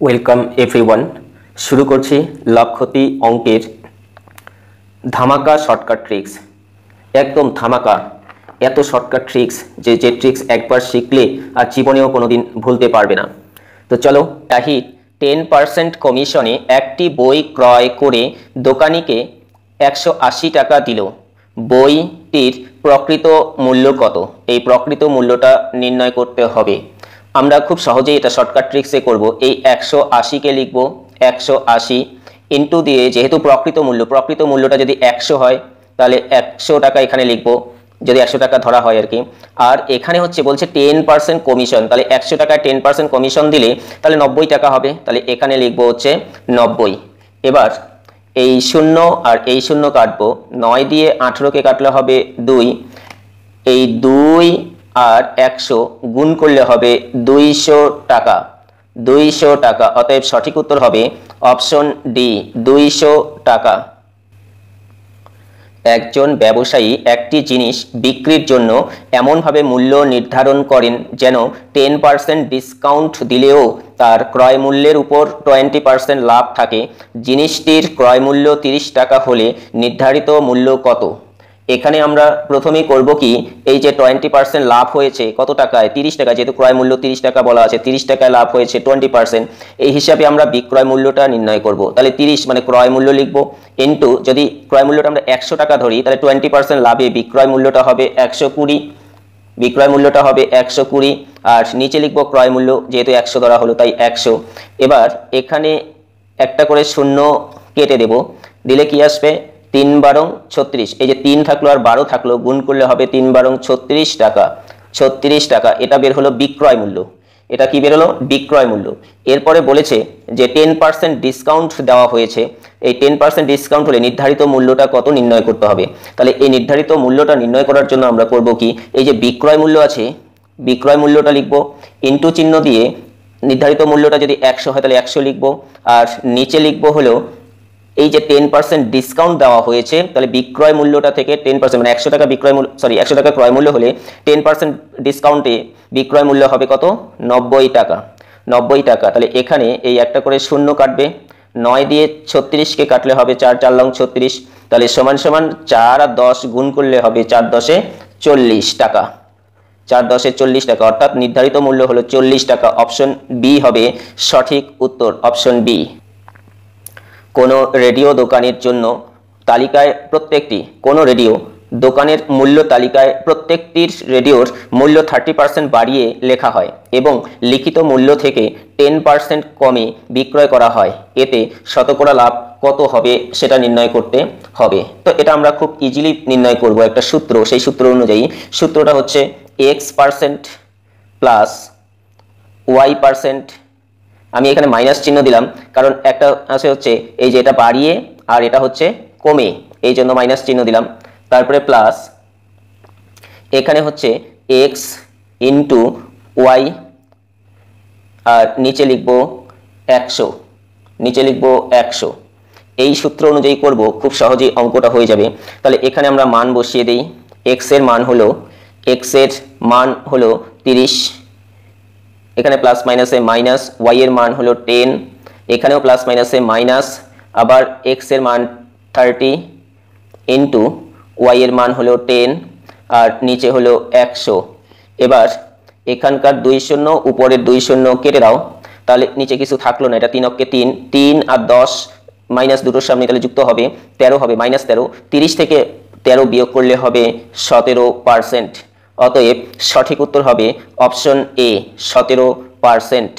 Welcome everyone. শুরু করছি লাখপতি অঙ্কের ধামাকা শর্টকাট ট্রিক্স। একদম ধামাকা, এত শর্টকাট ট্রিক্স যে ট্রিক্স একবার শিখলে আর জীবনেও কোনোদিন ভুলতে পারবে না। তো চলো, তাহির 10% কমিশনে একটি বই ক্রয় করে দোকানিকে 180 টাকা দিল। বইটির প্রকৃত মূল্য কত? এই প্রকৃত মূল্যটা নির্ণয় করতে হবে। আমরা খুব সহজেই এটা শর্টকাট ট্রিক্সে করব। এই 180কে লিখব 180 ইন্টু দিয়ে, যেহেতু প্রকৃত মূল্যটা যদি 100 হয় তাহলে 100 টাকা এখানে লিখব, যদি 100 টাকা ধরা হয় আর কি। আর এখানে হচ্ছে বলছে 10% কমিশন, তাহলে 100 টাকায় 10% কমিশন দিলে তাহলে 90 টাকা হবে, তাহলে এখানে লিখব হচ্ছে 90। এবার এই শূন্য আর এই শূন্য কাটবো, 9 দিয়ে 18কে কাটলে হবে 2, এই 2 আর 100 গুণ করলে হবে 200 টাকা। 200 টাকা, অতএব সঠিক উত্তর হবে অপশন ডি, 200 টাকা। একজন ব্যবসায়ী একটি জিনিস বিক্রির জন্য এমনভাবে মূল্য নির্ধারণ করেন যেন 10% ডিসকাউন্ট দিলেও তার ক্রয় মূল্যের উপর 20% লাভ থাকে। জিনিসটির ক্রয় মূল্য 30 টাকা হলে নির্ধারিত মূল্য কত? এখানে আমরা প্রথমেই করব কি, এই যে 20% লাভ হয়েছে কত টাকায়? 30 টাকা, যেহেতু ক্রয় মূল্য 30 টাকা বলা আছে, 30 টাকায় লাভ হয়েছে 20%, এই হিসাবে আমরা বিক্রয় মূল্যটা নির্ণয় করব। তাহলে 30 মানে ক্রয় মূল্য লিখব, ইন্টু যদি ক্রয় মূল্যটা আমরা 100 টাকা ধরি তাহলে 20% লাভে বিক্রয় মূল্যটা হবে 120, বিক্রয় মূল্যটা হবে 120। আর নিচে লিখব ক্রয় মূল্য, যেহেতু 100 ধরা হলো তাই 100। এবার এখানে একটা করে শূন্য কেটে দেব, দিলে কি আসবে? 3 বারং 36, এই যে 3 থাকলো আর 12 থাকলো, গুণ করলে হবে 3 বারং 36 টাকা। 36 টাকা, এটা বের হলো বিক্রয় মূল্য। এটা কি বের হলো? বিক্রয় মূল্য। এরপরে বলেছে যে 10% ডিসকাউন্ট দেওয়া হয়েছে, এই 10% ডিসকাউন্ট হলে নির্ধারিত মূল্যটা কত নির্ণয় করতে হবে। তাহলে এই নির্ধারিত মূল্যটা নির্ণয় করার জন্য আমরা করব কি, এই যে বিক্রয় মূল্য আছে, বিক্রয় মূল্যটা লিখব, ইন্টু চিহ্ন দিয়ে নির্ধারিত মূল্যটা যদি 100 হয় তাহলে 100 লিখব, আর নিচে লিখব হলো এই যে 10% ডিসকাউন্ট দেওয়া হয়েছে, তাহলে বিক্রয় মূল্যটা থেকে 10% মানে 100 টাকা বিক্রয় মূল্য, 100 টাকা ক্রয় মূল্য হলে 10% ডিসকাউন্টে বিক্রয় মূল্য হবে কত? 90 টাকা। 90 টাকা, তাহলে এখানে এই একটা করে শূন্য কাটবে, 9 দিয়ে 36কে কাটলে হবে 4 4 লং 36, তাহলে সমান সমান 4 আর 10 গুণ করলে হবে 4 10 40 টাকা। 4 10 40 টাকা, অর্থাৎ নির্ধারিত মূল্য হলো 40 টাকা। অপশন বি হবে সঠিক উত্তর, অপশন বি। কোনো রেডিও দোকানের জন্য তালিকায় কোনো রেডিও দোকানের মূল্য তালিকায় প্রত্যেকটির রেডিওর মূল্য 30% বাড়িয়ে লেখা হয় এবং লিখিত মূল্য থেকে 10% কমে বিক্রয় করা হয়, এতে শতকরা লাভ কত হবে সেটা নির্ণয় করতে হবে। তো এটা আমরা খুব ইজিলি নির্ণয় করব, একটা সূত্র, সেই সূত্র অনুযায়ী। সূত্রটা হচ্ছে x% প্লাস y%, আমি এখানে মাইনাস চিহ্ন দিলাম কারণ একটা আছে হচ্ছে এই যে এটা বাড়িয়ে আর এটা হচ্ছে কমে, এই জন্য মাইনাস চিহ্ন দিলাম। তারপরে প্লাস এখানে হচ্ছে x ইন্টু ওয়াই, আর নিচে লিখবো 100, নিচে লিখবো 100। এই সূত্র অনুযায়ী করব, খুব সহজেই অঙ্কটা হয়ে যাবে। তাহলে এখানে আমরা মান বসিয়ে দিই। x এর মান হলো 30, এখানে প্লাস মাইনাসে মাইনাস, y এর মান হলো 10, এখানেও প্লাস মাইনাসে মাইনাস, আবার x এর মান 30 ইন্টু y এর মান হলো 10 আর নিচে হলো 100। এবার এখানকার 2 শূন্য উপরের 2 শূন্য কেটে দাও, তাহলে নিচে কিছু থাকলো না, এটা 3 অক্ষে 3, 3 আর 10 মাইনাস দুটোর সামনে তাহলে যুক্ত হবে 13 হবে, মাইনাস 13। 30 থেকে 13 বিয়োগ করলে হবে 17%। অতএব সঠিক উত্তর হবে অপশন এ, 17%।